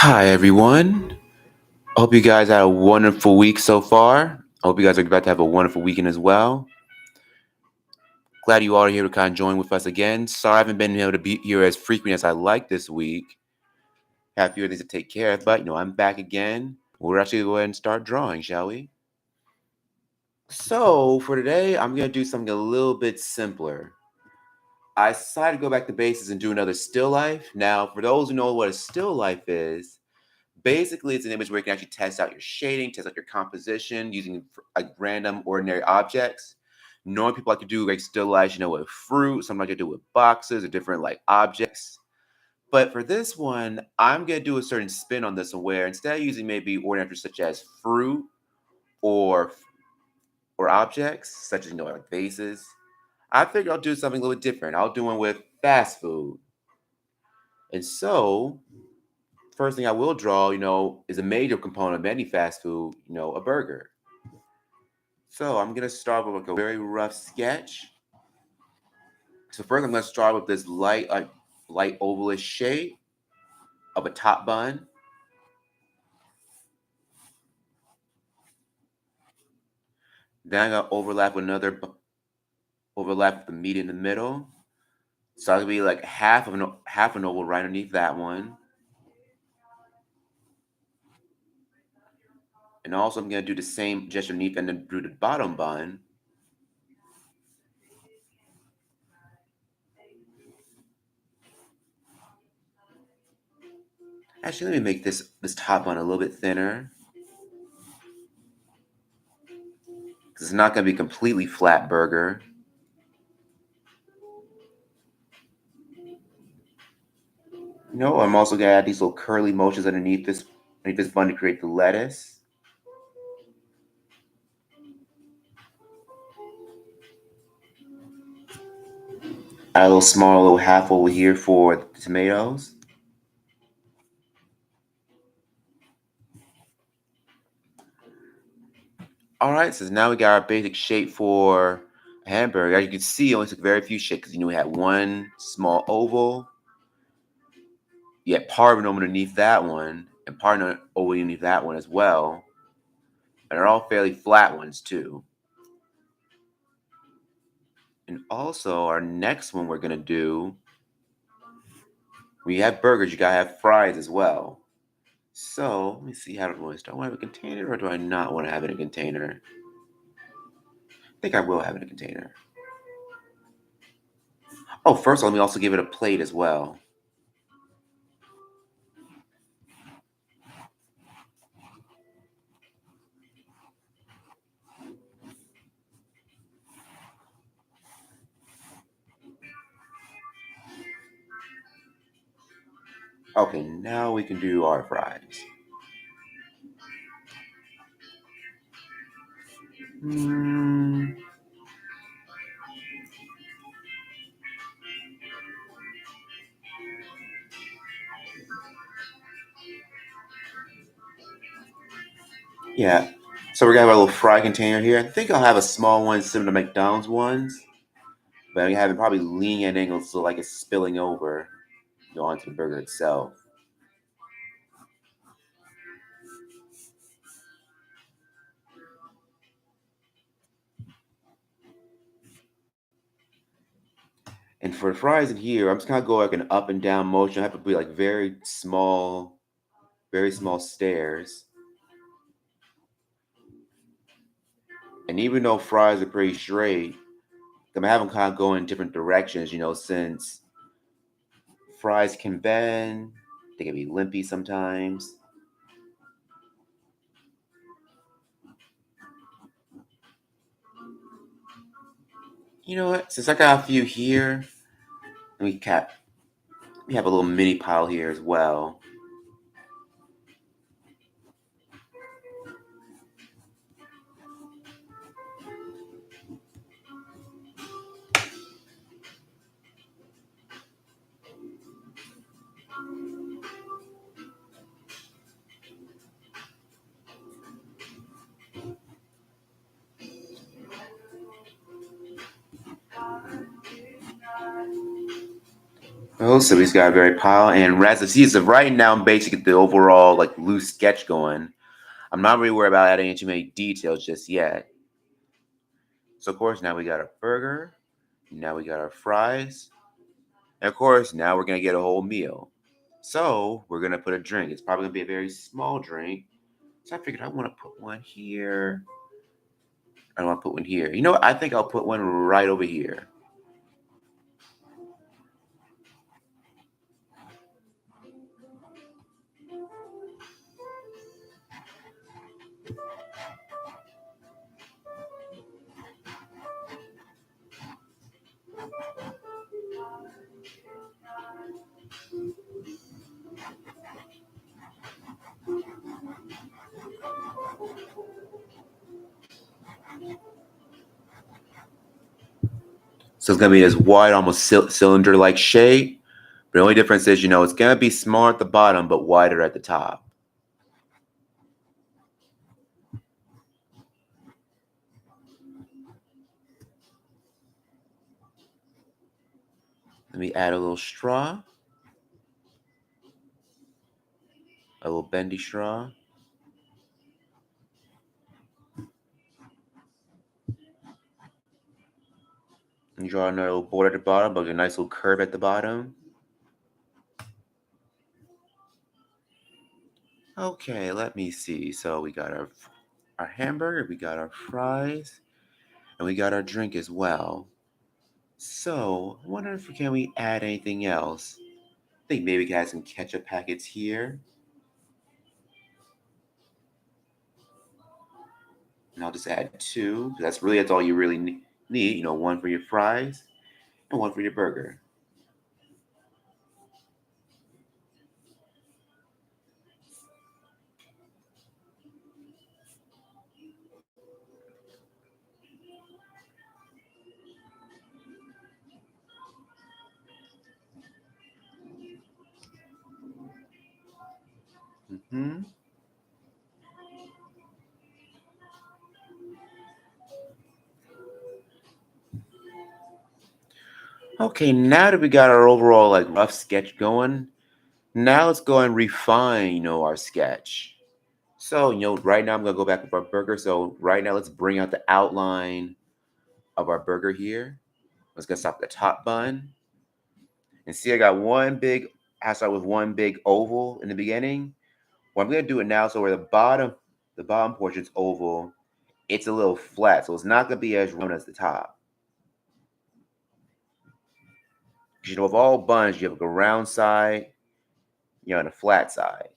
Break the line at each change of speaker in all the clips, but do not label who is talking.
Hi, everyone. I hope you guys had a wonderful week so far. I hope you guys are about to have a wonderful weekend as well. Glad you all are here to kind of join with us again. Sorry I haven't been able to be here as frequent as I like this week. Have a few things to take care of, but I'm back again. We're actually going to go ahead and start drawing, shall we? So for today, I'm going to do something a little bit simpler. I decided to go back to basics and do another still life. Now, for those who know what a still life is, basically, it's an image where you can actually test out your shading, test out your composition using like random, ordinary objects. Normally, people like to do like still lives, with fruit. Some like to do with boxes or different like objects. But for this one, I'm gonna do a certain spin on this one, where instead of using maybe ordinary objects such as fruit or or objects such as like vases, I figured I'll do something a little bit different. I'll do one with fast food. And so first thing I will draw, is a major component of any fast food, a burger. So I'm gonna start with like a very rough sketch. So first I'm gonna start with this light ovalish shape of a top bun. Then I'm gonna overlap the meat in the middle. So it'll be like half an oval right underneath that one. And also I'm gonna do the same gesture underneath and then do the bottom bun. Actually, let me make this top bun a little bit thinner. Because it's not gonna be a completely flat burger. I'm also gonna add these little curly motions underneath this bun to create the lettuce. Add a little small little half over here for the tomatoes. All right, so now we got our basic shape for a hamburger. As you can see, it only took very few shapes because we had one small oval. You had part of an oval underneath that one, and part of an oval underneath that one as well. And they're all fairly flat ones too. And also, our next one we're gonna do, when you have burgers, you gotta have fries as well. So let me see how do I start. Do I have a container or do I not want to have it in a container? I think I will have it in a container. Oh, first let me also give it a plate as well. Okay, now we can do our fries. Mm, yeah. So we're gonna have a little fry container here. I think I'll have a small one similar to McDonald's ones, but I have it probably leaning at angles so like it's spilling over, onto the burger itself. And for the fries in here, I'm just gonna go like an up and down motion. I have to be like very small stairs. And even though fries are pretty straight, I'm gonna have them kind of go in different directions, since fries can bend, they can be limpy sometimes. You know what? Since I got a few here, we have a little mini pile here as well. Oh, so he's got a very pile, and as you see, so right now I'm basically get the overall like loose sketch going. I'm not really worried about adding too many details just yet. So of course now we got our burger, now we got our fries, and of course now we're gonna get a whole meal. So we're gonna put a drink. It's probably gonna be a very small drink. So I figured I want to put one here. I want to put one here. You know what? I think I'll put one right over here. So it's gonna be this wide, almost cylinder-like shape. But the only difference is, it's gonna be smaller at the bottom, but wider at the top. Let me add a little straw, a little bendy straw. And draw another little border at the bottom, but a nice little curve at the bottom. Okay, let me see. So we got our hamburger, we got our fries, and we got our drink as well. So I wonder if can we add anything else? I think maybe we can add some ketchup packets here. And I'll just add two. That's all you really need. One for your fries and one for your burger. Hmm. Okay, now that we got our overall like rough sketch going, now let's go and refine, our sketch. So, right now I'm gonna go back with our burger. So right now let's bring out the outline of our burger here. Let's go stop at the top bun. And see I got I start with one big oval in the beginning. What I'm gonna do it now, so where the bottom portion's oval, it's a little flat. So it's not gonna be as round as the top. 'Cause, with all buns, you have like a round side, and a flat side.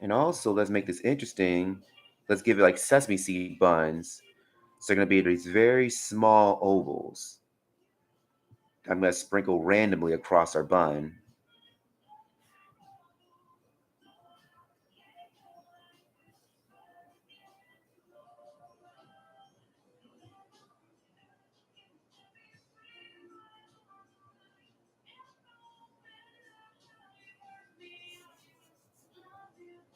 And also, let's make this interesting. Let's give it like sesame seed buns. So they're going to be these very small ovals. I'm going to sprinkle randomly across our bun.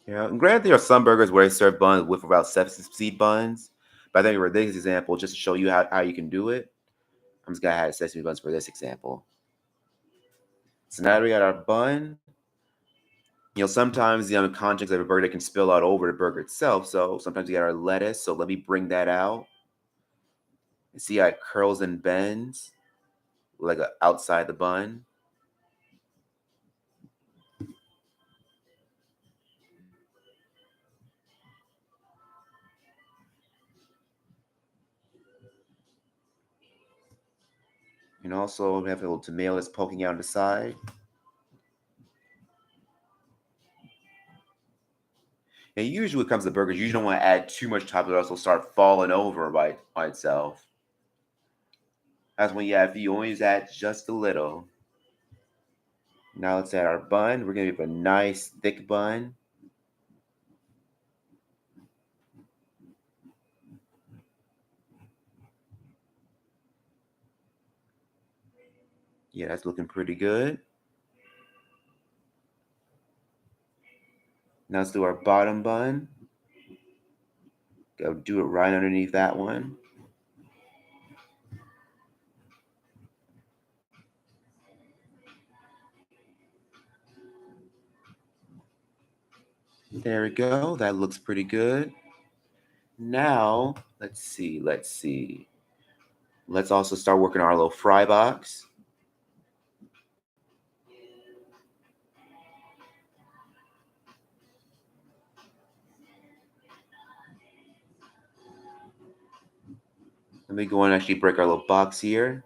And granted, there are some burgers where they serve buns with about sesame seed buns. But I think for this example, just to show you how you can do it, I'm just going to add sesame buns for this example. So now that we got our bun, sometimes the contents of a burger can spill out over the burger itself. So sometimes we got our lettuce. So let me bring that out. And see how it curls and bends like outside the bun. And also we have a little tomato that's poking out on the side. And usually when it comes to burgers, you usually don't want to add too much top, it also start falling over by itself. That's when you only use that just a little. Now let's add our bun. We're gonna give a nice thick bun. Yeah, that's looking pretty good. Now let's do our bottom bun. Go do it right underneath that one. There we go. That looks pretty good. Now, let's see. Let's also start working on our little fry box. Let me go and actually break our little box here.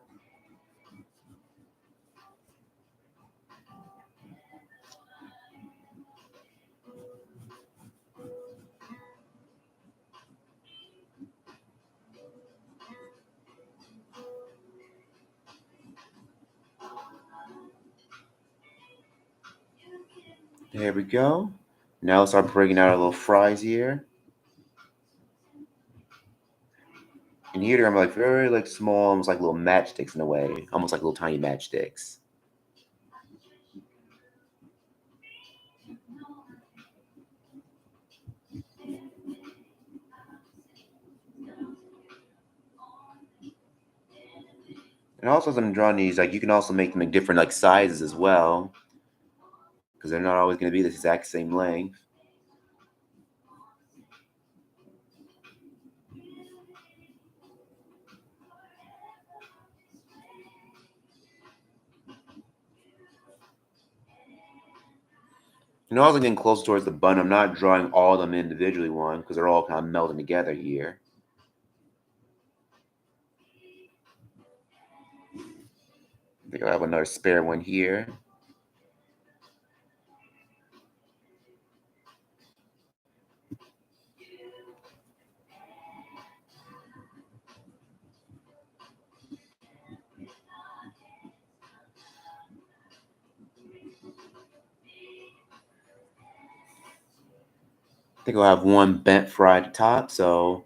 There we go. Now let's start breaking out our little fries here. And here they're like very like small, almost like little matchsticks in a way, almost like little tiny matchsticks. And also, as I'm drawing these, like you can also make them in different like sizes as well, because they're not always going to be the exact same length. And also getting close towards the bun, I'm not drawing all of them individually one because they're all kind of melting together here. I think I'll have another spare one here. I think I'll have one bent fry at the top, so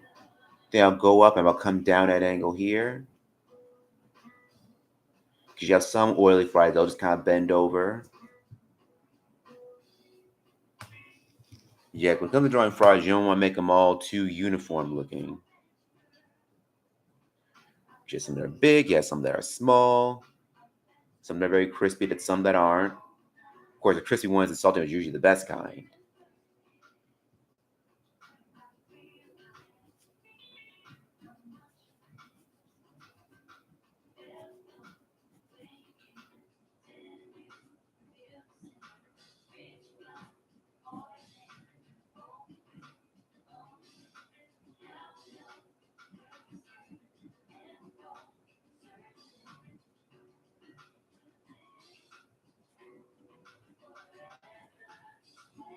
then I'll go up and I'll come down at angle here. Because you have some oily fries, they'll just kind of bend over. Yeah, when it comes to drawing fries, you don't want to make them all too uniform looking. Just some that are big, yeah, some that are small, some that are very crispy, that some that aren't. Of course, the crispy ones and salty are usually the best kind.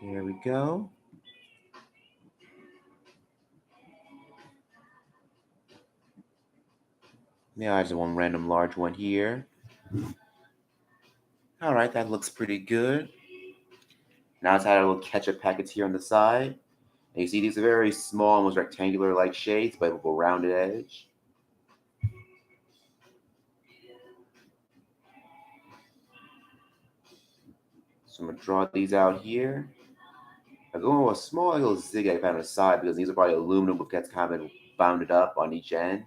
There we go. Now I just want random large one here. All right, that looks pretty good. Now let's add a little ketchup packets here on the side. And you see these are very small, almost rectangular like shapes, but with a rounded edge. So I'm gonna draw these out here. I'm going with a small little zigzag pattern on the side because these are probably aluminum, but gets kind of bounded up on each end.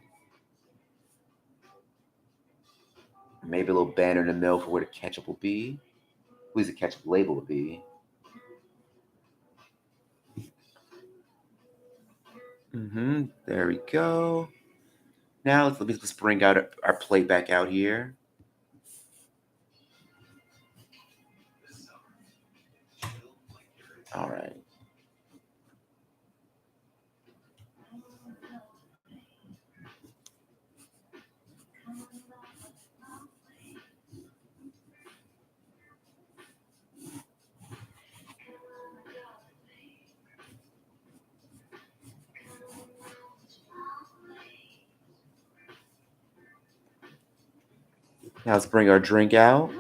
Maybe a little banner in the middle for where the ketchup will be. At least the ketchup label will be. There we go. Now let's bring out our plate back out here. All right. Now let's bring our drink out.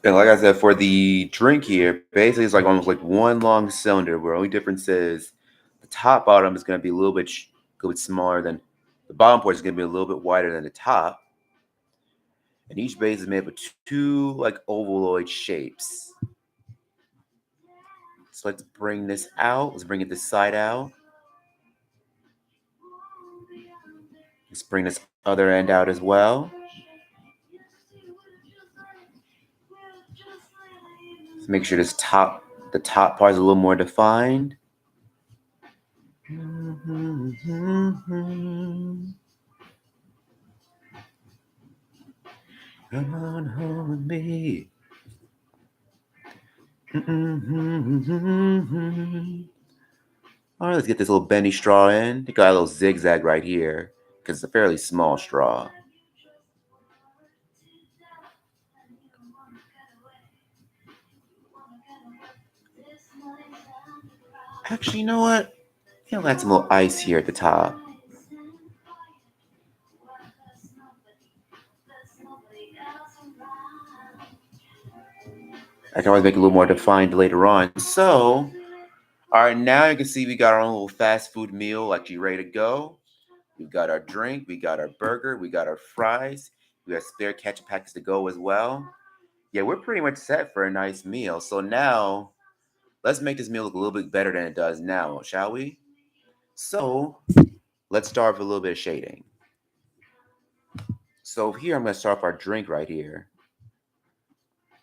And like I said, for the drink here, basically it's like almost like one long cylinder where only difference is the top bottom is going to be a little bit smaller than the bottom part is going to be a little bit wider than the top. And each base is made up of two like ovaloid shapes. So let's bring this out. Let's bring it this side out. Let's bring this Other end out as well. Let's make sure the top part is a little more defined. Come on home with me. All right, let's get this little bendy straw in. You got a little zigzag right here because it's a fairly small straw. Actually, you know what? I'll add some little ice here at the top. I can always make it a little more defined later on. So, all right, now you can see we got our own little fast food meal actually ready to go. We've got our drink, we got our burger, we got our fries, we got spare ketchup packets to go as well. Yeah, we're pretty much set for a nice meal. So now, let's make this meal look a little bit better than it does now, shall we? So, let's start with a little bit of shading. So here I'm going to start off our drink right here.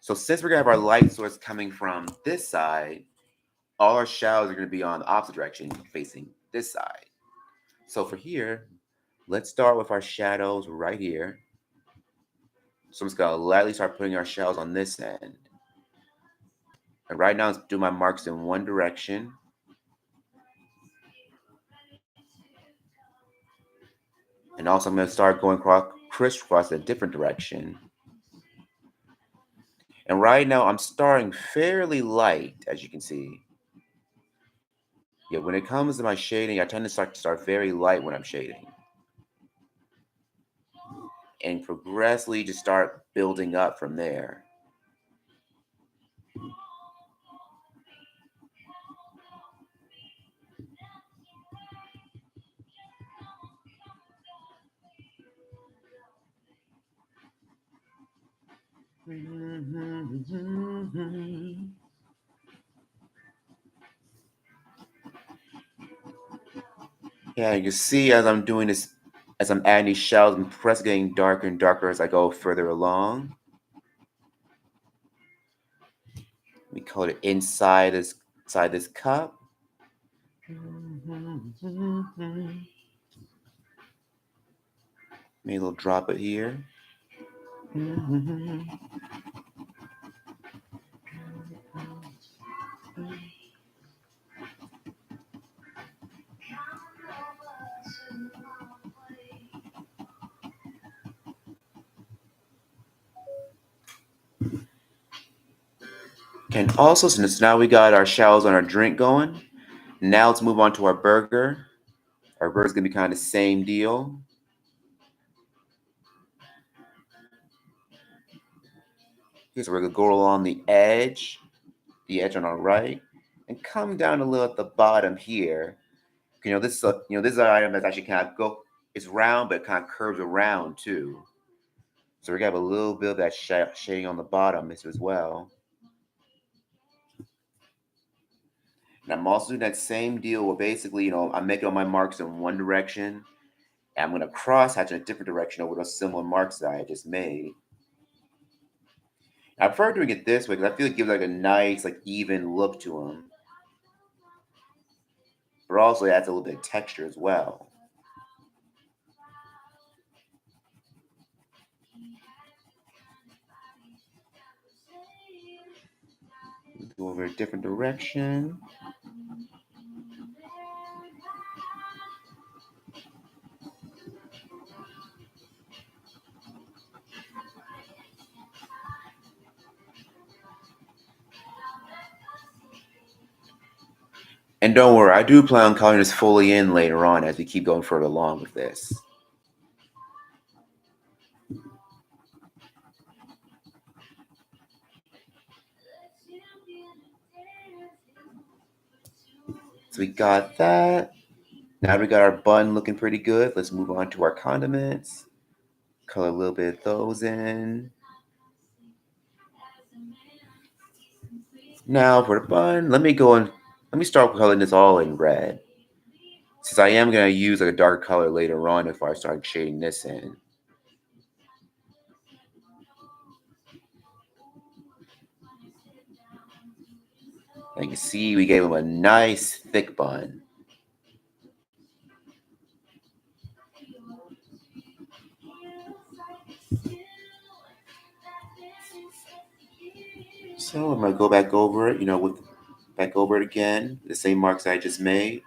So since we're going to have our light source coming from this side, all our shadows are going to be on the opposite direction, facing this side. So for here, let's start with our shadows right here. So I'm just going to lightly start putting our shadows on this end. And right now, let's do my marks in one direction. And also I'm going to start going crisscross a different direction. And right now I'm starting fairly light, as you can see. Yeah, when it comes to my shading, I tend to start very light when I'm shading. And progressively just start building up from there. Yeah, you can see as I'm doing this, as I'm adding these shells, I'm progressively getting darker and darker as I go further along. We color it inside this cup. Maybe a little drop it here. And also, since now we got our shells on our drink going, now let's move on to our burger. Our burger's gonna be kind of the same deal. Okay, so we're gonna go along the edge on our right, and come down a little at the bottom here. This is an item that's actually kind of it's round, but it kind of curves around too. So we're gonna have a little bit of that shading on the bottom as well. And I'm also doing that same deal where basically, I'm making all my marks in one direction, and I'm gonna cross hatch in a different direction over those similar marks that I just made. I prefer doing it this way because I feel it gives like a nice, like even look to them. But also it adds a little bit of texture as well. Go over a different direction. And don't worry, I do plan on coloring this fully in later on as we keep going further along with this. So we got that. Now we got our bun looking pretty good. Let's move on to our condiments. Color a little bit of those in. Now for the bun, let me start coloring this all in red. Since I am going to use like a darker color later on if I start shading this in. And you can see we gave him a nice thick bun. So I'm going to go back over it, back over it again, the same marks I just made.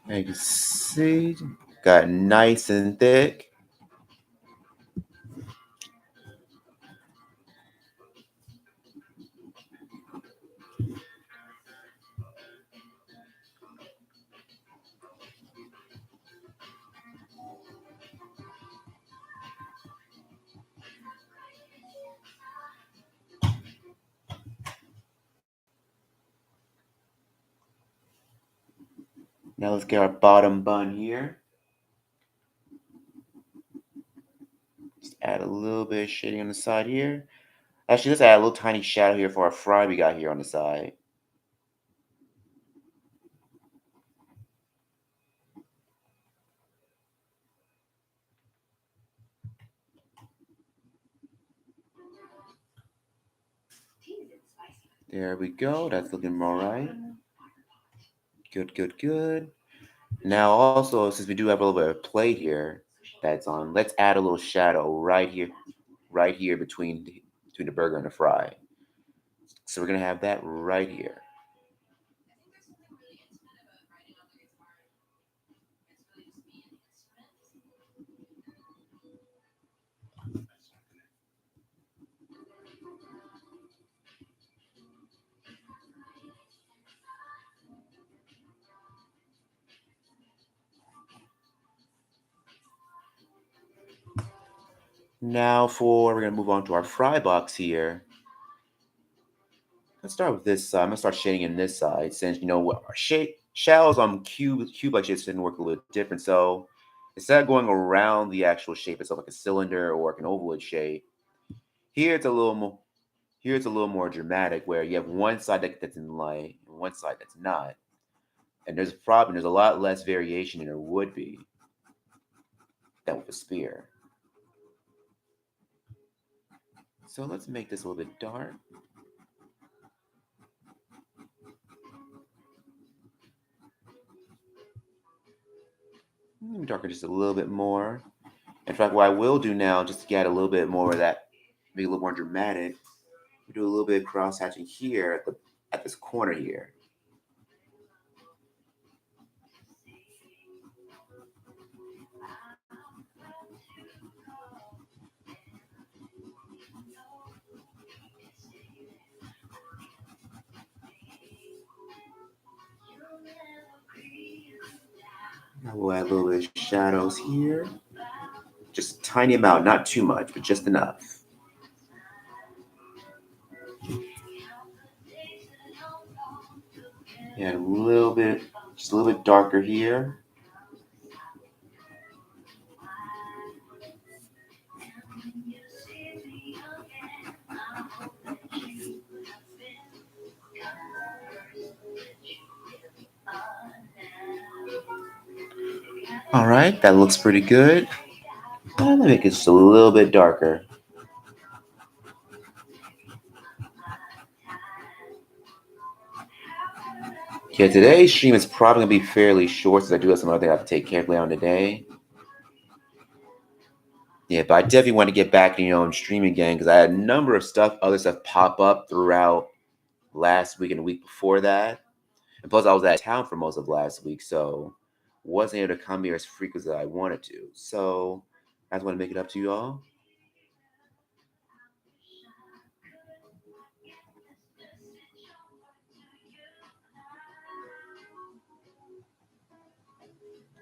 And you can see, got nice and thick. Now let's get our bottom bun here. Just add a little bit of shading on the side here. Actually, let's add a little tiny shadow here for our fry we got here on the side. There we go. That's looking all right. Good, good, good. Now also, since we do have a little bit of plate here that's on, let's add a little shadow right here between the burger and the fry. So we're gonna have that right here. Now we're gonna move on to our fry box here. Let's start with this side. I'm gonna start shading in this side since what our shells on cube like shapes didn't work a little different. So instead of going around the actual shape itself like a cylinder or like an ovoid shape, here it's a little more dramatic where you have one side that's in light and one side that's not. And there's a lot less variation than there would be than with a spear. So let's make this a little bit dark. Darker just a little bit more. In fact, what I will do now, just to get a little bit more of that, make it a little more dramatic, we do a little bit of cross hatching here at this corner here. Now we'll add a little bit of shadows here. Just a tiny amount, not too much, but just enough. And a little bit, just a little bit darker here. All right, that looks pretty good. Let me make it just a little bit darker. Yeah, today's stream is probably gonna be fairly short since I do have some other things I have to take care of later on today. Yeah, but I definitely want to get back, and stream again because I had a number of other stuff pop up throughout last week and the week before that. And plus, I was out of town for most of last week, so wasn't able to come here as frequent as I wanted to. So I just want to make it up to you all.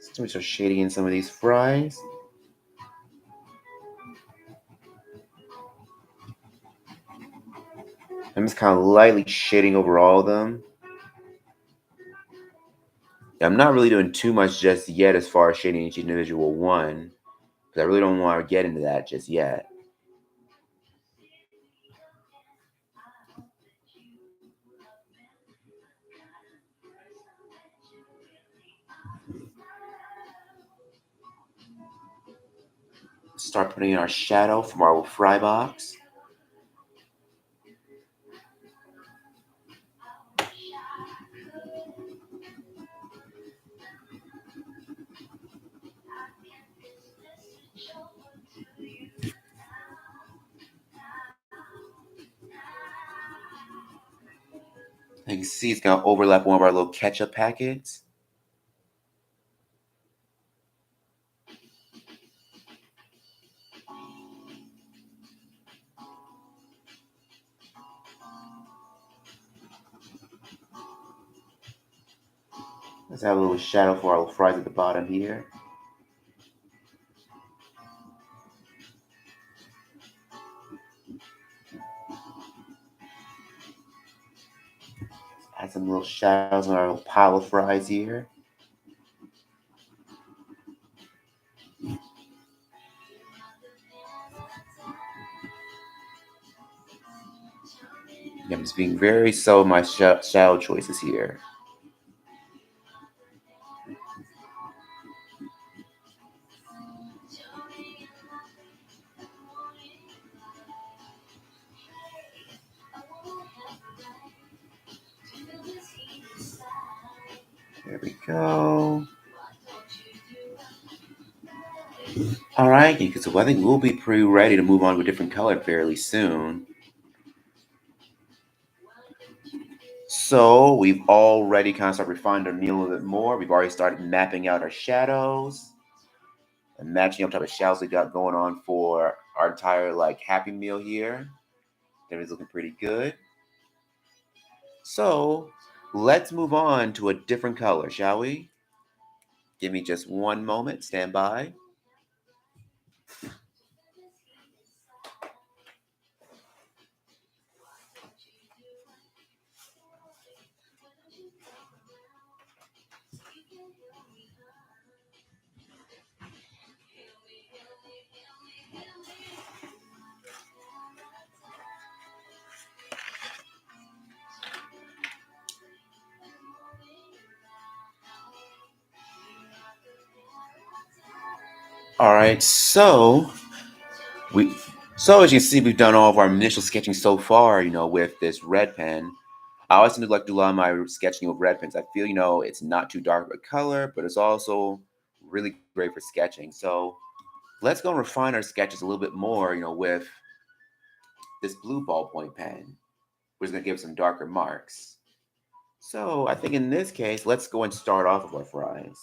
So we start shading in some of these fries. I'm just kind of lightly shading over all of them. I'm not really doing too much just yet as far as shading each individual one, because I really don't want to get into that just yet. Start putting in our shadow from our little fry box. And you can see it's going to overlap one of our little ketchup packets. Let's have a little shadow for our little fries at the bottom here. Add some little shadows on our little pile of fries here. I'm just being very subtle with my shadow choices here. There we go. All right, so I think we'll be pretty ready to move on to a different color fairly soon. So we've already kind of started refining our needle a little bit more. We've already started mapping out our shadows and matching up type of shadows we got going on for our entire like Happy Meal here. Everything's looking pretty good. So let's move on to a different color, shall we? Give me just one moment. Stand by. All right, we as you can see, we've done all of our initial sketching so far, with this red pen. I always tend to like to do a lot of my sketching with red pens. I feel, it's not too dark of a color, but it's also really great for sketching. So let's go and refine our sketches a little bit more, with this blue ballpoint pen, which is going to give some darker marks. So I think in this case, let's go and start off with our fries.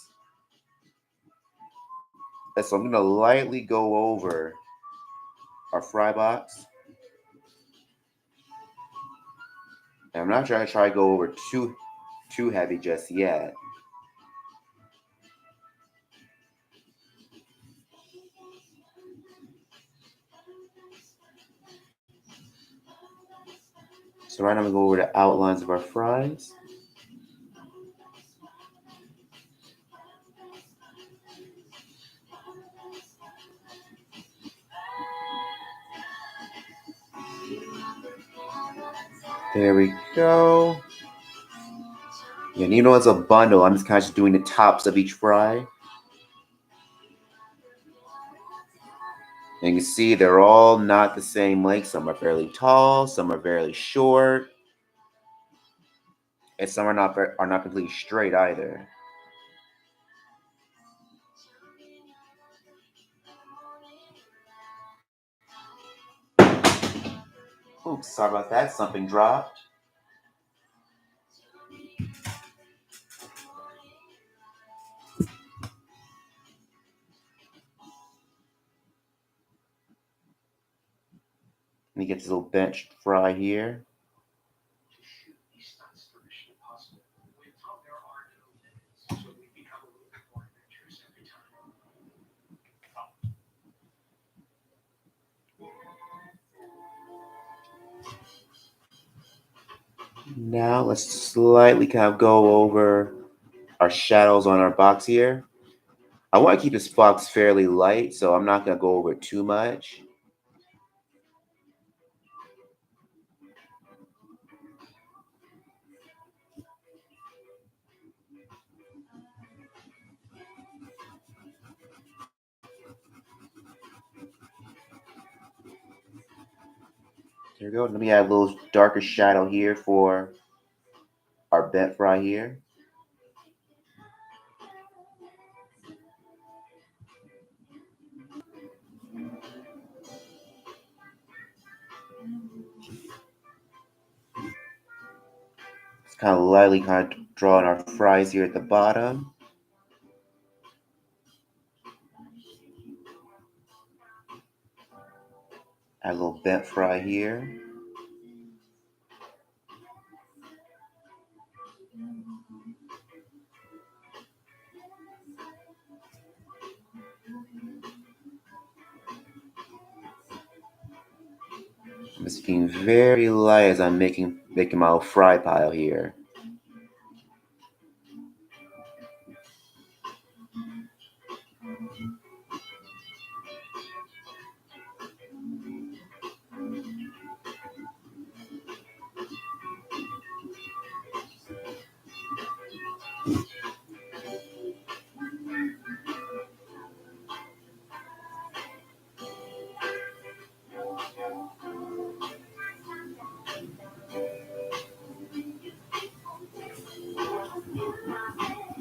And so I'm going to lightly go over our fry box. And I'm not trying to go over too heavy just yet. So right now I'm going to go over the outlines of our fries. There we go. And it's a bundle. I'm just kind of just doing the tops of each fry. And you can see they're all not the same length. Some are fairly tall, some are fairly short, and some are not completely straight either. Oops, sorry about that. Something dropped. Let me get this little bench fry here. Now let's slightly kind of go over our shadows on our box here. I want to keep this box fairly light, so I'm not going to go over it too much. There we go. Let me add a little darker shadow here for our bent fry here. Just kind of lightly drawing our fries here at the bottom. Add a little bent fry here. I'm just being very light as I'm making my little fry pile here.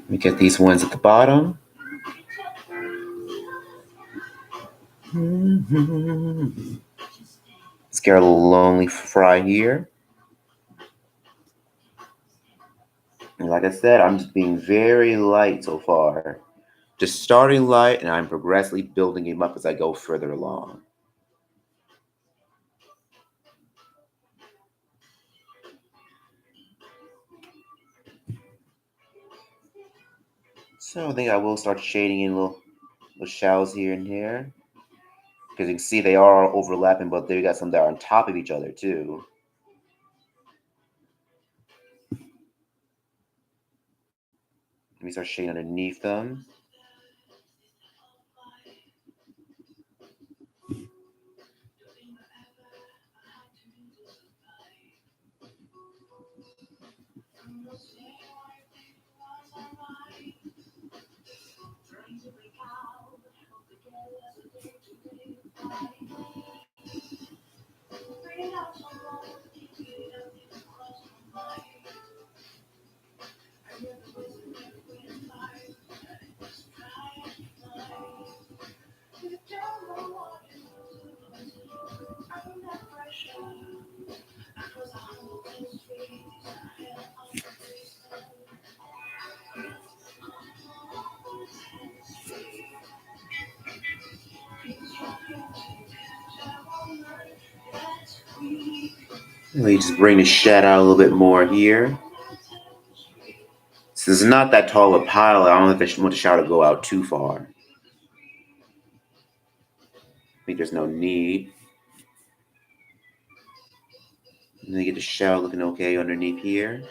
Let me get these ones at the bottom. Let's get a little lonely fry here. And like I said, I'm just being very light so far. Just starting light, and I'm progressively building him up as I go further along. So I think I will start shading in little shadows here and there. Because you can see they are overlapping, but they got some that are on top of each other too. Let me start shading underneath them. Let me just bring the shadow out a little bit more here. Since it's not that tall a pile, I don't want the shadow to go out too far. I think there's no need. And then get the shadow looking okay underneath here.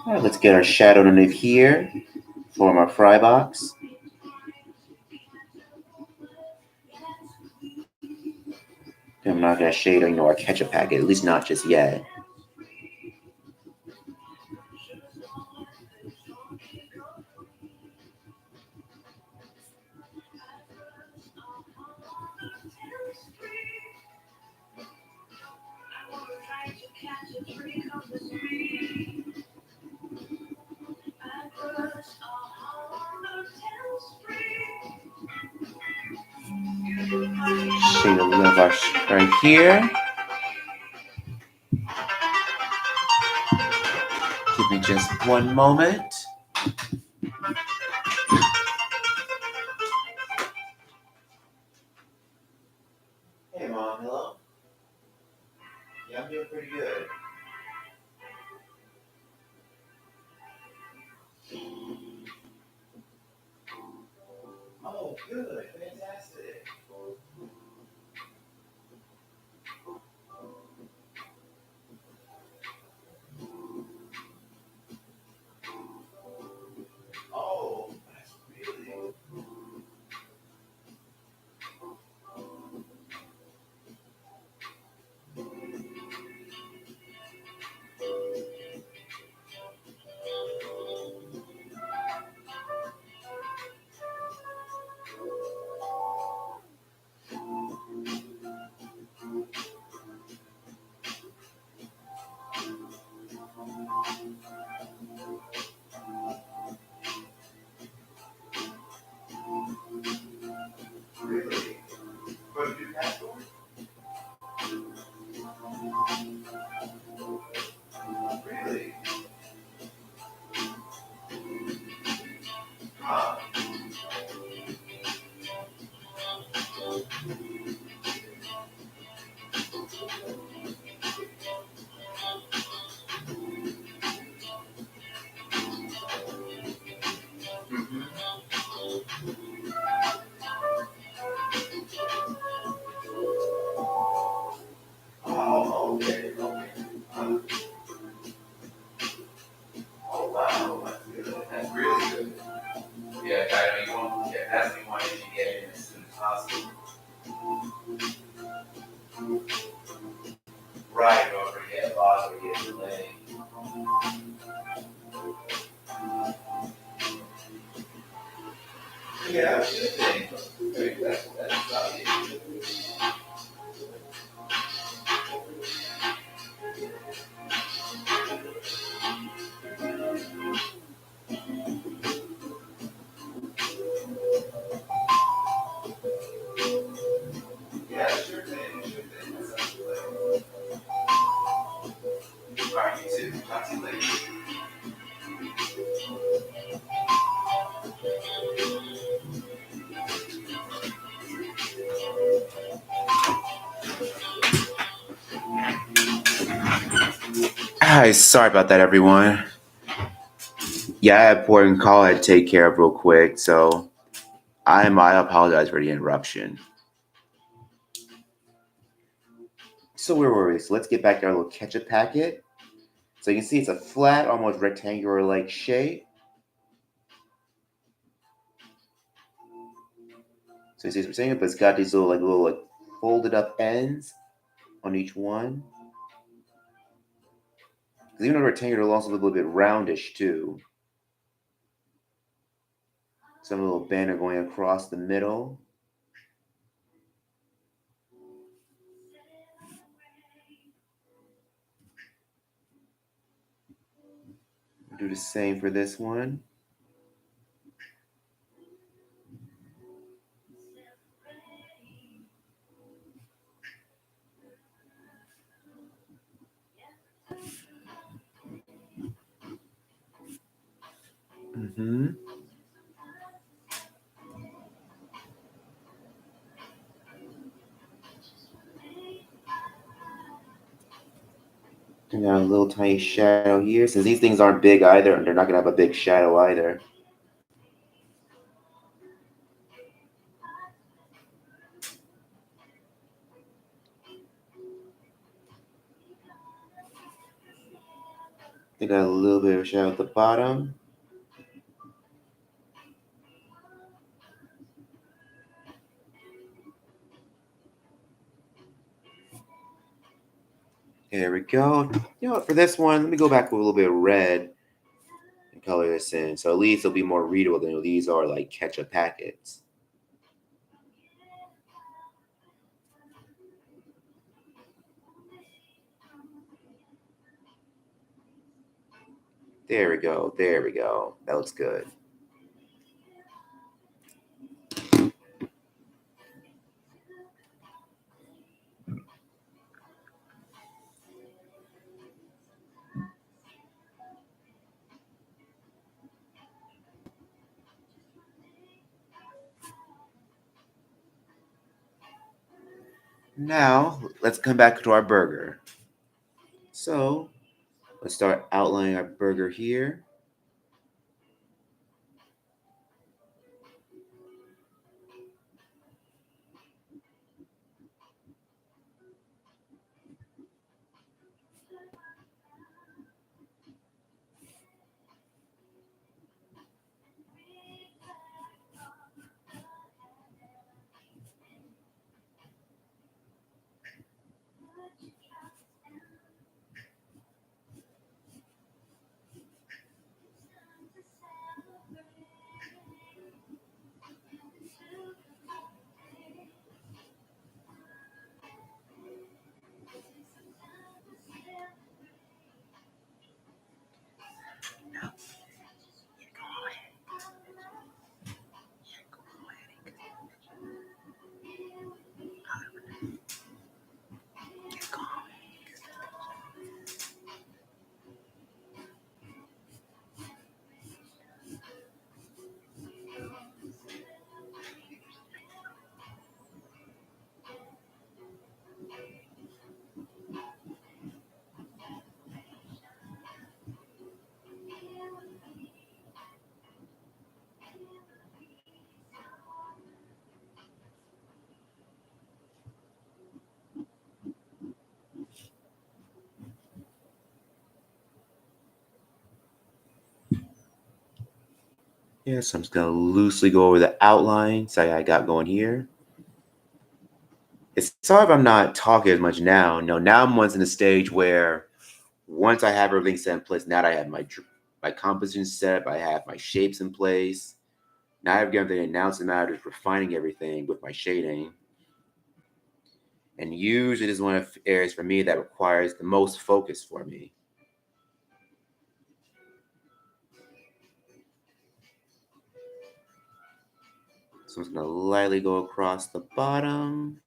All right, let's get our shadow underneath here. Form our fry box. I'm not gonna shade our ketchup packet, at least not just yet. Change the left right here. Give me just one moment. Hey, Mom. Hello? Yeah, I'm doing pretty good. Oh, good. Fantastic. Oh, that's really... Really? For the new passport? Really? Huh. Mm-hmm. Oh, okay. Okay. Uh, oh, wow. That's good. That's really good. Yeah, I know you want, yeah, that's what you wanted to get in as soon as possible. Right, over, yeah, laws are getting delayed. Yeah, I should think. That's about it. Yeah, sure thing, sure thing. That sounds good. All right, you too. Talk to you later. Hi, sorry about that, everyone. Yeah, I had an important call I had to take care of real quick, so I apologize for the interruption. So where were we? So let's get back to our little ketchup packet. So you can see it's a flat, almost rectangular-like shape. So you see what I'm saying? But it's got these little folded up ends on each one. Because even though rectangular, it'll also look a little bit roundish too. Some little banner going across the middle. Do the same for this one. Mm-hmm. And now a little tiny shadow here. Since these things aren't big either, and they're not gonna have a big shadow either. They got a little bit of shadow at the bottom. There we go. You know what, for this one, let me go back with a little bit of red and color this in. So at least it'll be more readable than these are like ketchup packets. There we go. There we go. That looks good. Now, let's come back to our burger. So, let's start outlining our burger here. Yeah, so I'm just gonna loosely go over the outlines I got going here. It's sorry if I'm not talking as much now. No, now I'm once in a stage where once I have everything set in place, now that I have my composition set up, I have my shapes in place. Now I've got everything. Now it's a matter of refining everything with my shading. And usually, this is one of the areas for me that requires the most focus for me. So I'm just gonna lightly go across the bottom.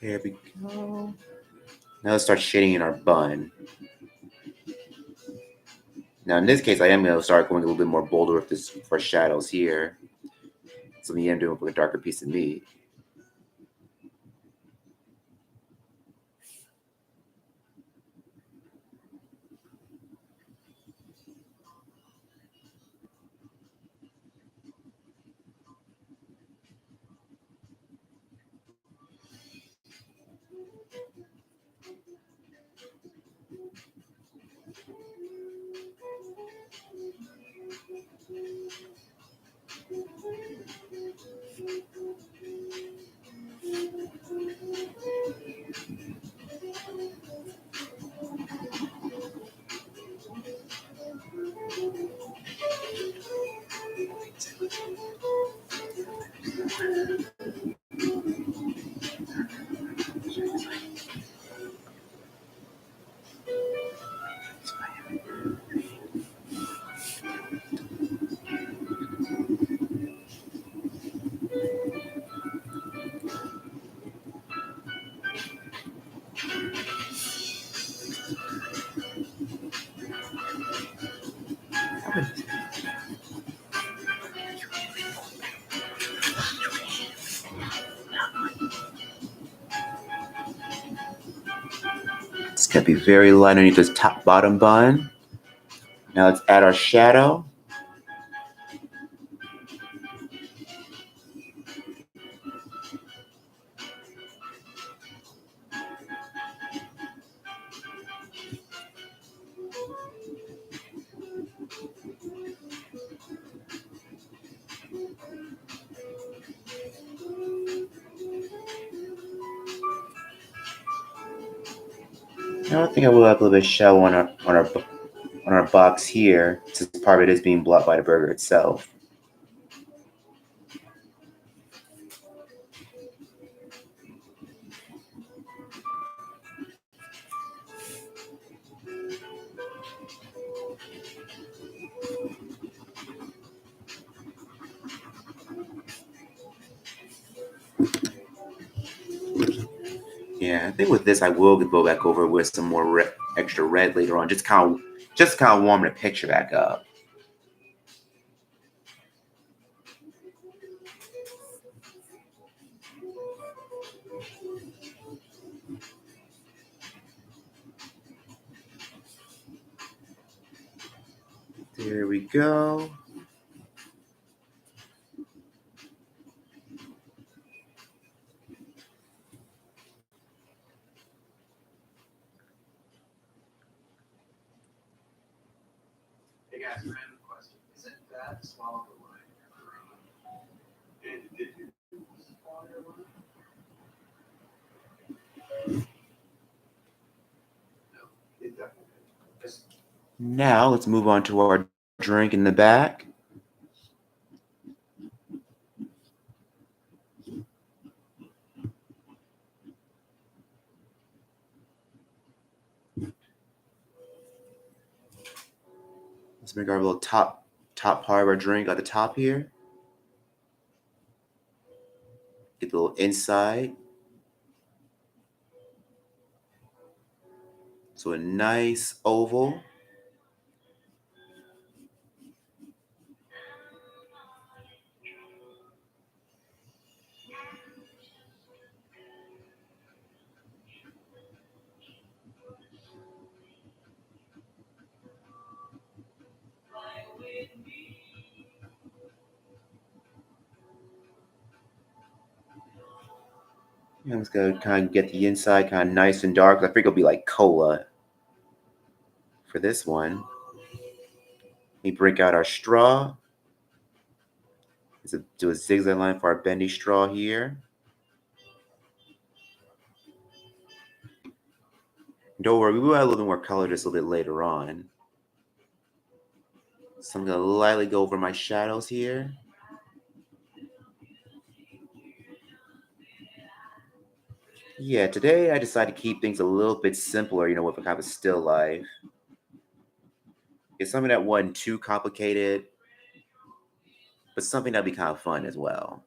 There we go. Now let's start shading in our bun. Now in this case, I am gonna start going a little bit more bolder with this for shadows here. So me, I'm doing with a darker piece of meat. It's gonna be very light underneath this top bottom bun. Now let's add our shadow. Now I think I will have a little bit of shadow on our box here, since part of it is being blocked by the burger itself. Yeah, I think with this I will go back over with some more extra red later on, just kind of warm the picture back up. There we go.
Hey guys, random question. Is it bad to swallow the line? And did you swallow your line? No, it definitely is.
Now let's move on to our drink in the back. Let's make our little top part of our drink at the top here. Get the little inside. So a nice oval. I'm just gonna kind of get the inside kind of nice and dark. I think it'll be like cola for this one. Let me break out our straw. Let's do a zigzag line for our bendy straw here. Don't worry, we will add a little bit more color just a little bit later on. So I'm gonna lightly go over my shadows here. Yeah, today I decided to keep things a little bit simpler, with a kind of a still life. It's something that wasn't too complicated, but something that'd be kind of fun as well.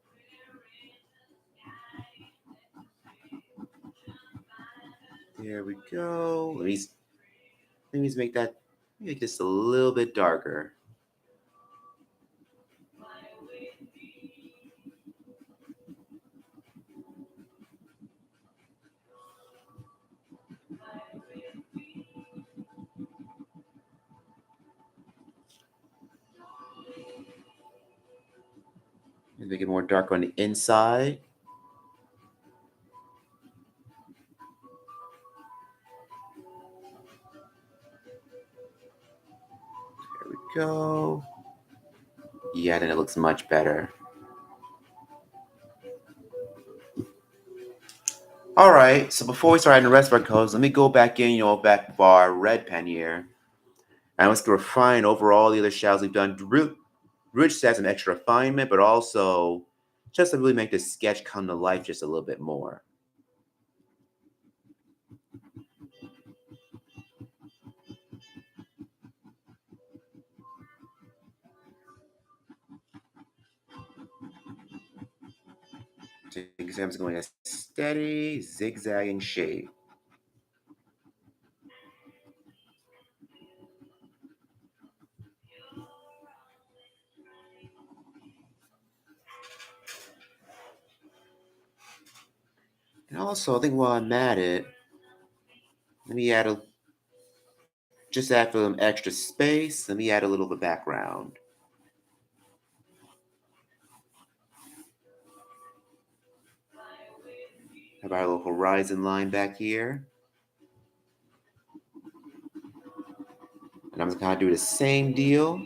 There we go. Let me just make this a little bit darker. Let's make it more dark on the inside. There we go. Yeah, then it looks much better. All right, so before we start adding the rest of our colors, let me go back in, back with our red pen here. And let's refine over all the other shadows we've done. Really just add some extra refinement, but also just to really make this sketch come to life just a little bit more. Exam's going a steady, zigzagging shape. And also, I think while I'm at it, let me add just add some extra space. Let me add a little bit of background. Have our little horizon line back here. And I'm just kind of do the same deal.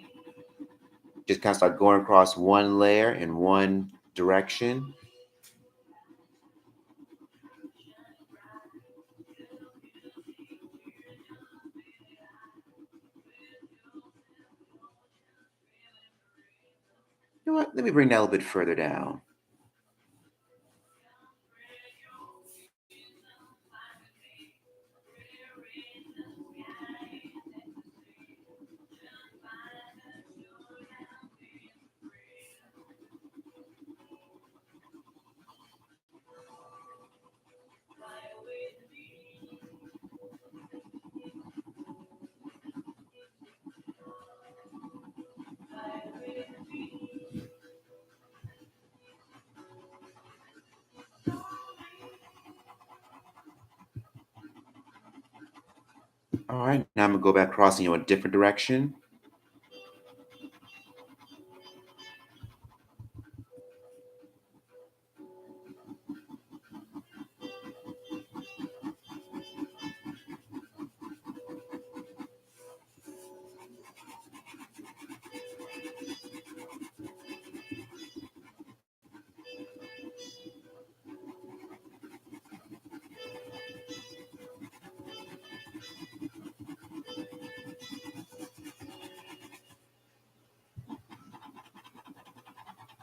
Just kind of start going across one layer in one direction. You know what? Let me bring that a little bit further down. All right, now I'm gonna go back crossing a different direction.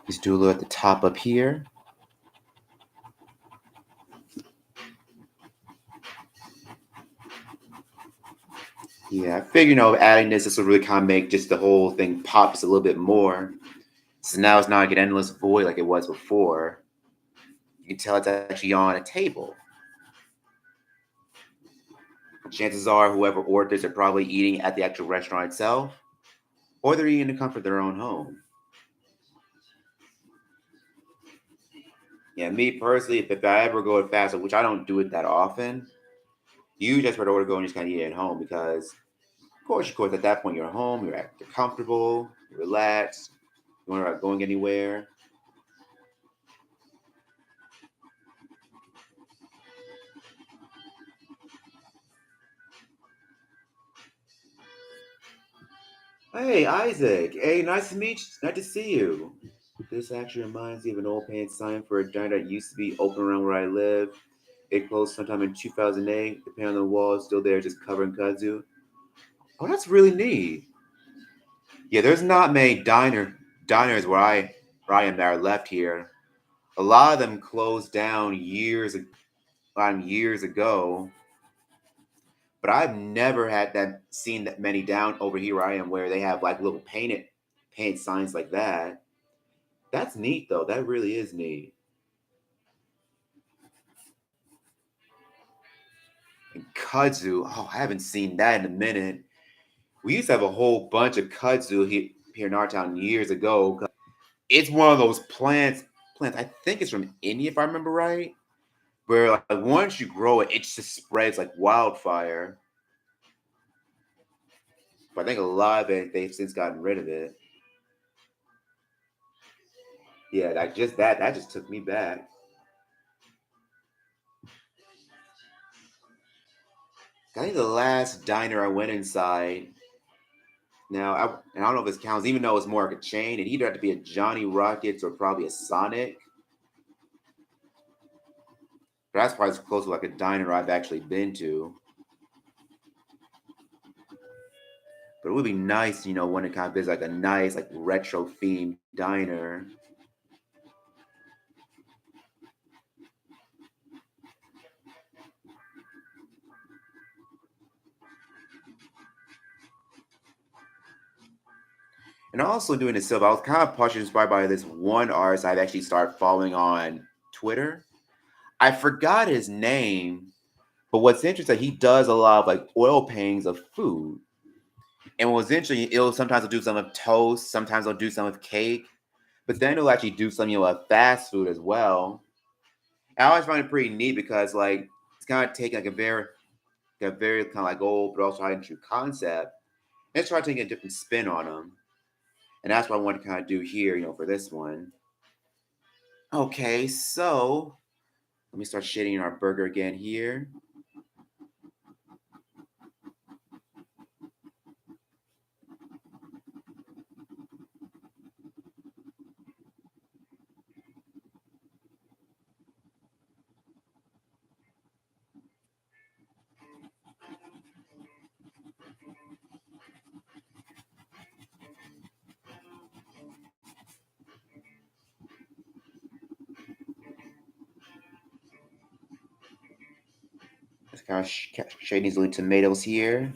Just do a little at the top up here. Yeah, I figure, adding this will really kind of make just the whole thing pop just a little bit more. So now it's not like an endless void like it was before. You can tell it's actually on a table. Chances are whoever ordered this are probably eating at the actual restaurant itself, or they're eating in the comfort of their own home. Yeah, me personally, if I ever go to fast food, which I don't do it that often, usually just prefer to go and just kind of eat at home because, of course, at that point you're home, you're comfortable, you're relaxed, you're not going anywhere. Hey, Isaac. Hey, nice to meet you. Nice to see you. This actually reminds me of an old paint sign for a diner that used to be open around where I live. It closed sometime in 2008. The paint on the wall is still there, just covering kudzu. Oh, that's really neat. Yeah, there's not many diners where I am that are left here. A lot of them closed down years ago. But I've never had that seen that many down over here where I am where they have like little paint signs like that. That's neat though. That really is neat. And kudzu, oh, I haven't seen that in a minute. We used to have a whole bunch of kudzu here in our town years ago. It's one of those plants. I think it's from India if I remember right. Where like once you grow it, it just spreads like wildfire. But I think a lot of it they've since gotten rid of it. Yeah, like just that just took me back. I think the last diner I went inside. And I don't know if this counts, even though it's more like a chain. It either had to be a Johnny Rockets or probably a Sonic. But that's probably as close to like a diner I've actually been to. But it would be nice, when it kind of is like a nice, like retro themed diner. And also doing this stuff, I was kind of partially inspired by this one artist I've actually started following on Twitter. I forgot his name, but what's interesting, he does a lot of like oil paintings of food. And what's interesting, it'll sometimes he'll do some of toast, sometimes he'll do some of cake, but then he'll actually do some, of fast food as well. And I always find it pretty neat because like it's kind of taking like a very kind of like old but also high true concept and try taking a different spin on them. And that's what I want to kind of do here, for this one. Okay, so let me start shading our burger again here. Just kind of shading these little tomatoes here.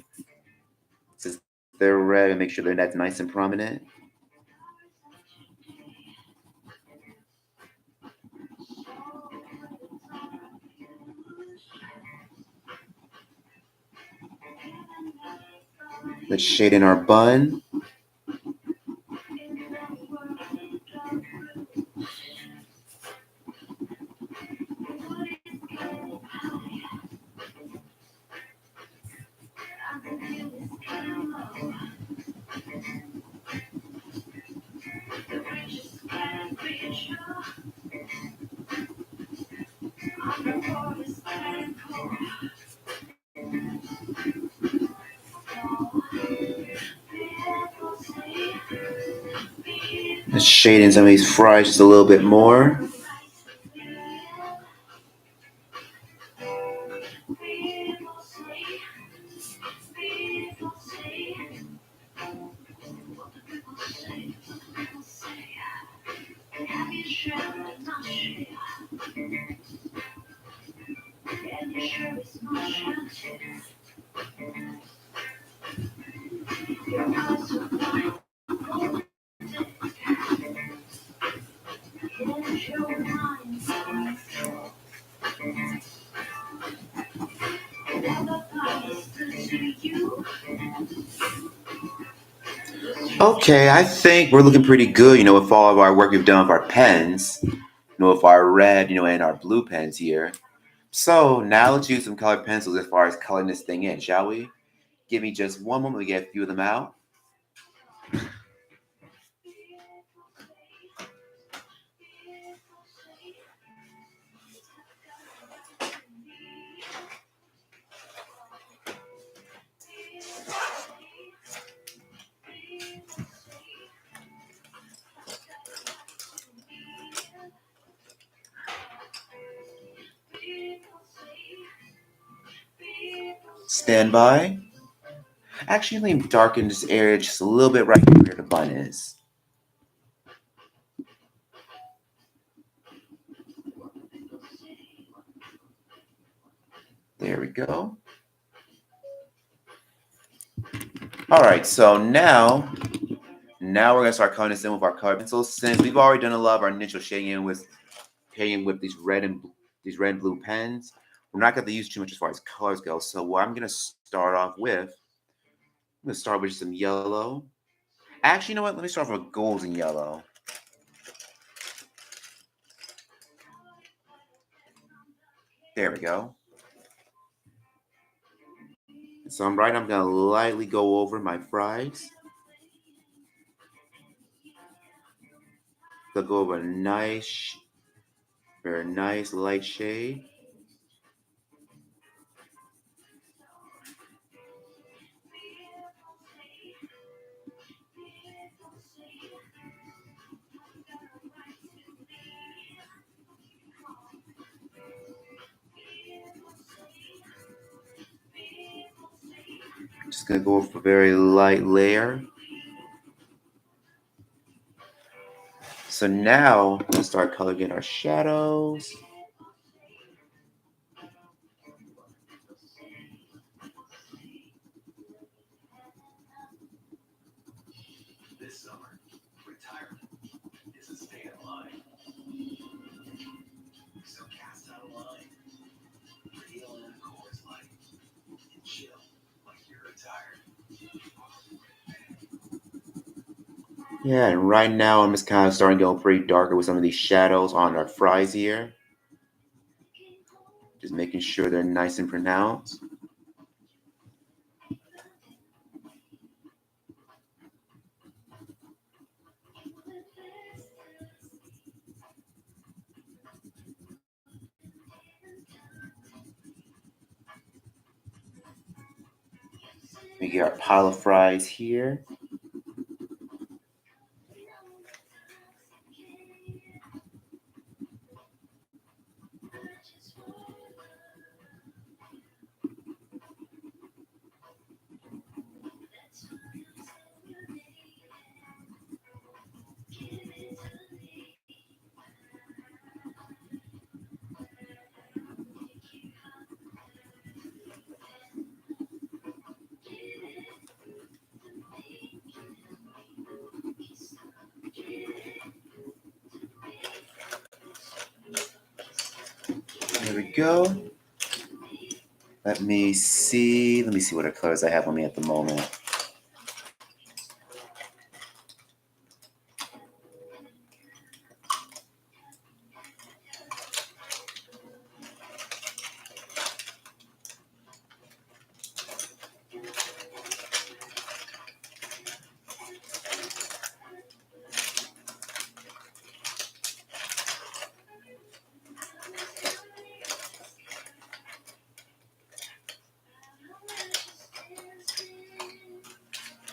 Since they're red, and make sure they're that's nice and prominent. Let's shade in our bun. shade in some of these fries just a little bit more. Okay, I think we're looking pretty good, with all of our work we've done with our pens, with our red, and our blue pens here. So now let's use some colored pencils as far as coloring this thing in, shall we? Give me just one moment to get a few of them out. Stand by. Actually, let me darken this area just a little bit right where the bun is. There we go. All right, so now we're gonna start coloring this in with our colored pencils. Since we've already done a lot of our initial shading with these red and blue pens, we're not gonna use too much as far as colors go. So what I'm gonna start off with, I'm gonna start with some yellow. Actually, you know what? Let me start off with golden yellow. There we go. So I'm gonna lightly go over my fries. They'll go over a very nice light shade. Just gonna go for a very light layer. So now we'll start coloring in our shadows.
This summer, retirement is a state of mind. So cast out a line, reel in a Coors Light, and chill like you're retired.
Yeah, and right now I'm just kind of starting to go pretty darker with some of these shadows on our fries here. Just making sure they're nice and pronounced. We get our pile of fries here. There we go. Let me see what other colors I have on me at the moment.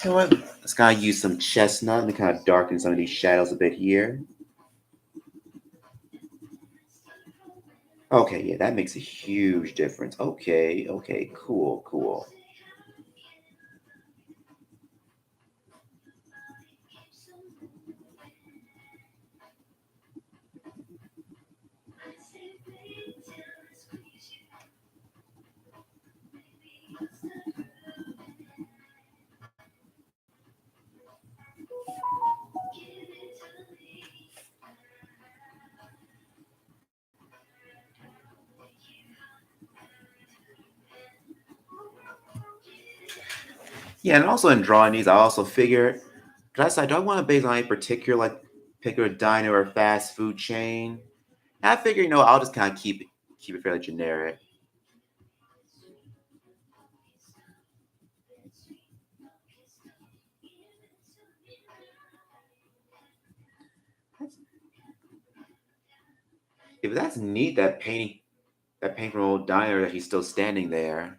You know what? Let's kind of use some chestnut to kind of darken some of these shadows a bit here. Okay, yeah, that makes a huge difference. Okay, okay, cool, cool. Yeah, and also in drawing these, I also figure, do I want to base on a particular diner or fast food chain? And I figure, I'll just kind of keep it fairly generic. If that's neat, that painting from an old diner that he's still standing there.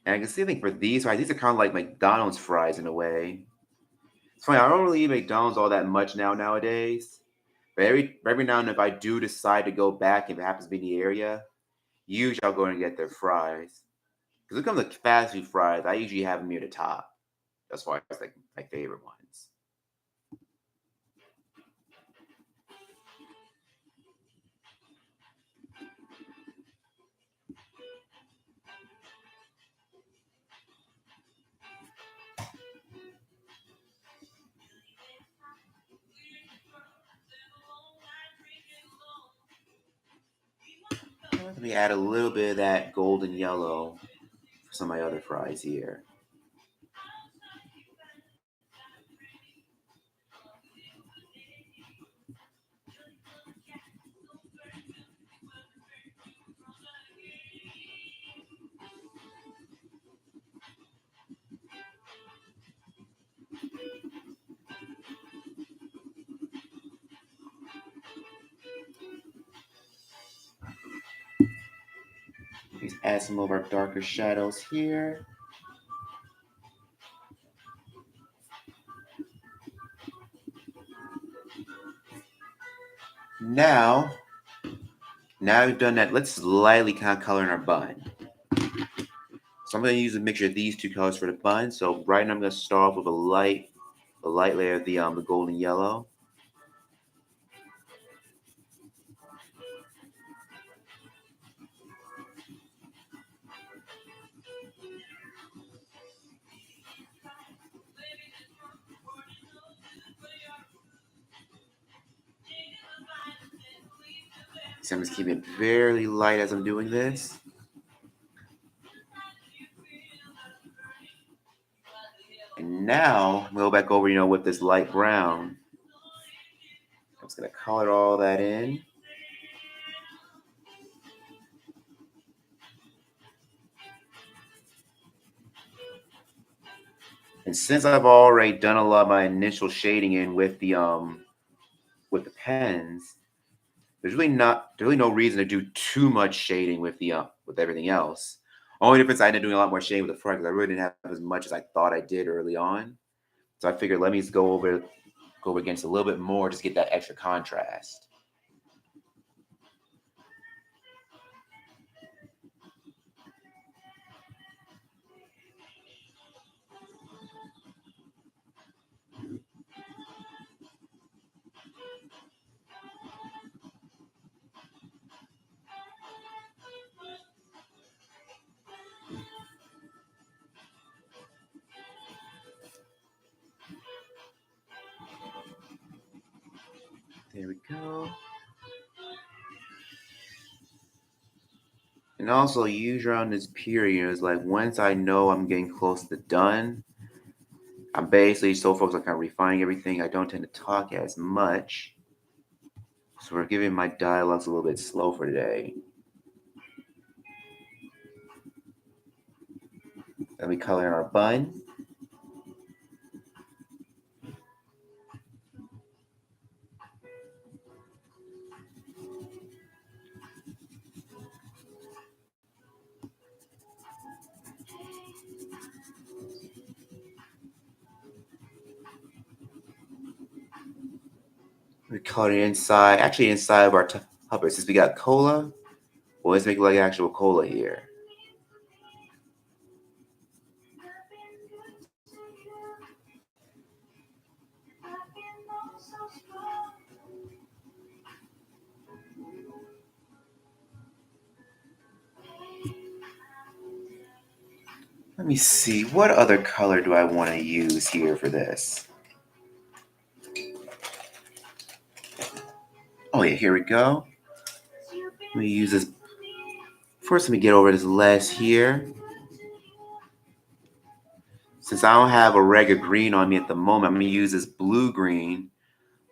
And I can see, I think for these fries, these are kind of like McDonald's fries in a way. It's funny, I don't really eat McDonald's all that much nowadays. But every now and then, if I do decide to go back, if it happens to be in the area, usually I'll go and get their fries. Because when it comes to fast food fries, I usually have them near the top. As far as like my favorite ones. Let me add a little bit of that golden yellow for some of my other fries here. Let's add some of our darker shadows here. Now, now we've done that, let's lightly kind of color in our bun. So I'm going to use a mixture of these two colors for the bun. So right now I'm going to start off with a light layer of the golden yellow. So I'm just keeping it very light as I'm doing this. And now I'm going to go back over, with this light brown. I'm just going to color all that in. And since I've already done a lot of my initial shading in with the pens, there's really no reason to do too much shading with everything else. Only difference I ended up doing a lot more shading with the front because I really didn't have as much as I thought I did early on. So I figured let me just go over against a little bit more, just get that extra contrast. There we go. And also usually around this period is like once I know I'm getting close to done, I'm basically so focused on kind of refining everything. I don't tend to talk as much. So we're giving my dialogues a little bit slow for today. Then we color in our bun. We color it inside, actually inside of our tupper. Since we got cola, well, let's make it like actual cola here. Let me see, what other color do I want to use here for this? Oh yeah, here we go. Let me use this. First, let me get over this last here. Since I don't have a regular green on me at the moment, I'm going to use this blue green.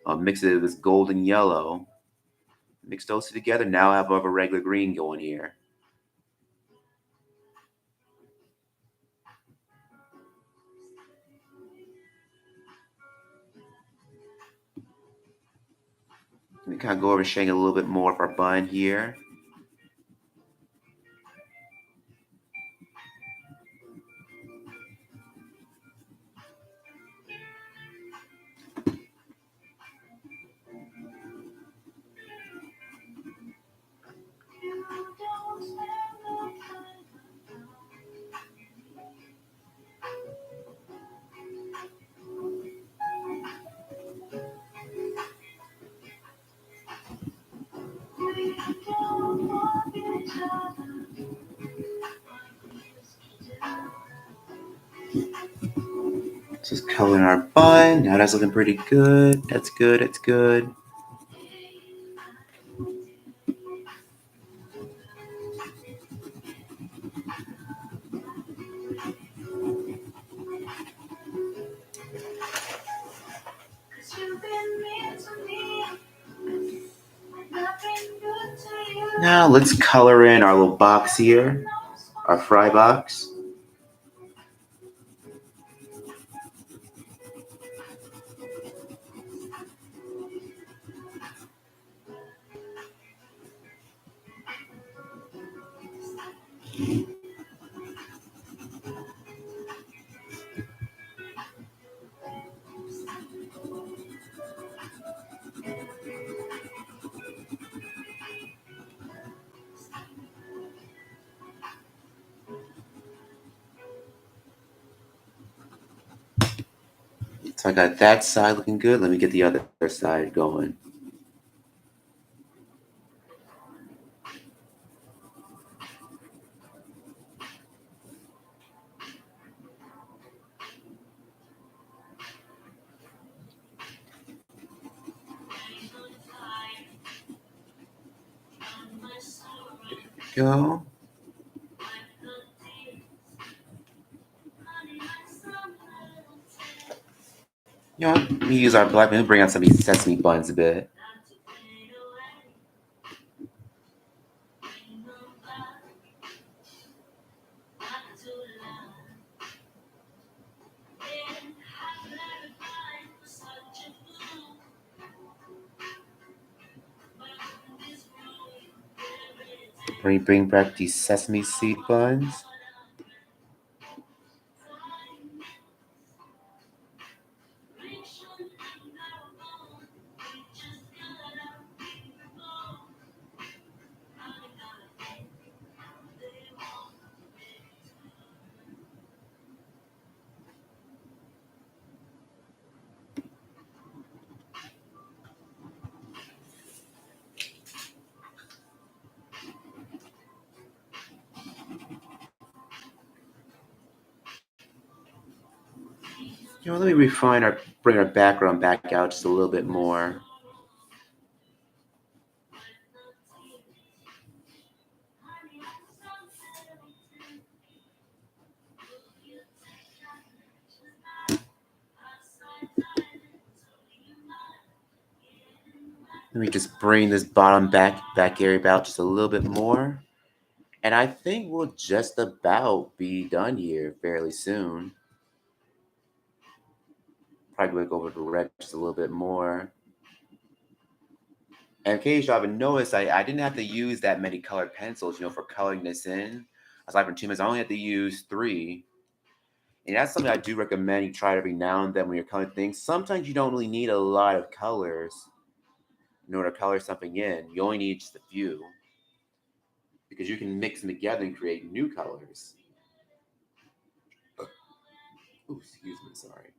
I'll mix it with this golden yellow. Mix those two together. Now I have a regular green going here. Let me kind of go over and shake a little bit more of our bun here. Just coloring our bun. Now that's looking pretty good. That's good. That's good. Now let's color in our little box here, our fry box. So I got that side looking good. Let me get the other side going. There we go. You know, let me use our black. Let me bring out some of these sesame buns a bit. Bring back these sesame seed buns. You know, let me bring our background back out just a little bit more. Let me just bring this bottom back area out just a little bit more. And I think we'll just about be done here fairly soon. Probably go over the red just a little bit more. And in case you haven't noticed, I didn't have to use that many colored pencils, for coloring this in. Aside from 2 minutes, I only had to use 3. And that's something I do recommend you try it every now and then when you're coloring things. Sometimes you don't really need a lot of colors. in order to color something in, you only need just a few because you can mix them together and create new colors. Oh, excuse me, sorry.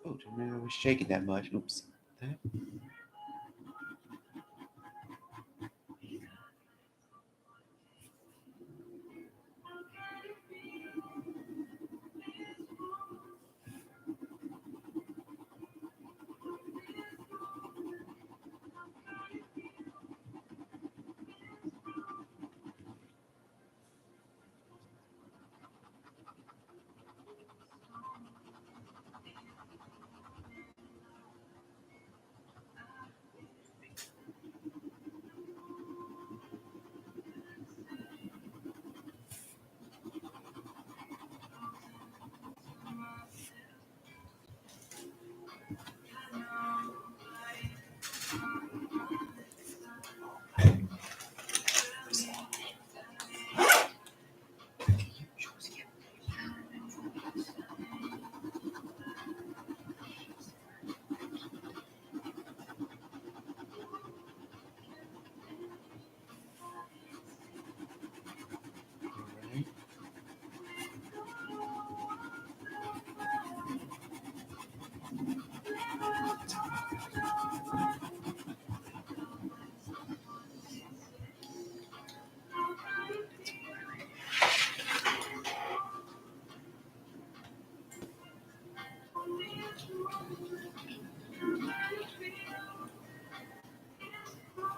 Oh, didn't know I was shaking that much. Oops. That.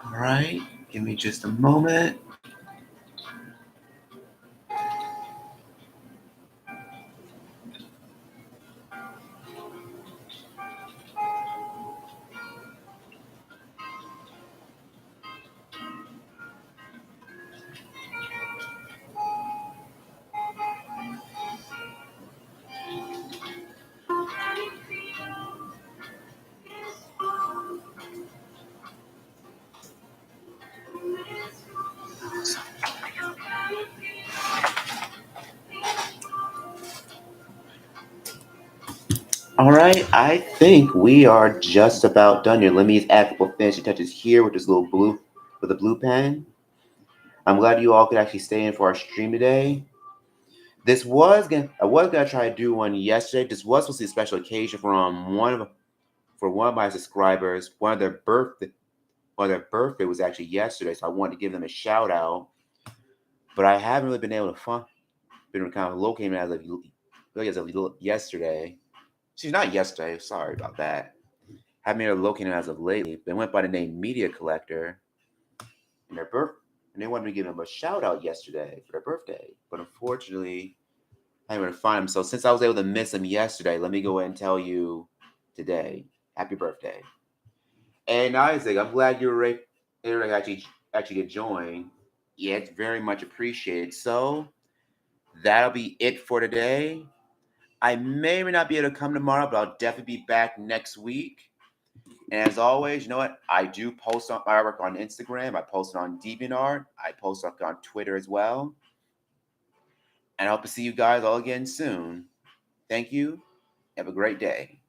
All right, give me just a moment. All right, I think we are just about done here. Let me add a couple finishing touches here with this little blue, with a blue pen. I'm glad you all could actually stay in for our stream today. I was gonna try to do one yesterday. This was supposed to be a special occasion for one of my subscribers. One of their birthday was actually yesterday, so I wanted to give them a shout out. But I haven't really been able to been kind of locating as of yesterday. She's not yesterday. Sorry about that. Haven't been able to locate as of lately. They went by the name Media Collector, and their birth, and they wanted me to give them a shout out yesterday for their birthday. But unfortunately, I haven't been able to find them. So since I was able to miss them yesterday, let me go ahead and tell you today, happy birthday. And Isaac, I'm glad you were able to actually get joined. Yeah, it's very much appreciated. So that'll be it for today. I may or may not be able to come tomorrow, but I'll definitely be back next week. And as always, you know what? I do post on my work on Instagram. I post it on DeviantArt. I post it on Twitter as well. And I hope to see you guys all again soon. Thank you. Have a great day.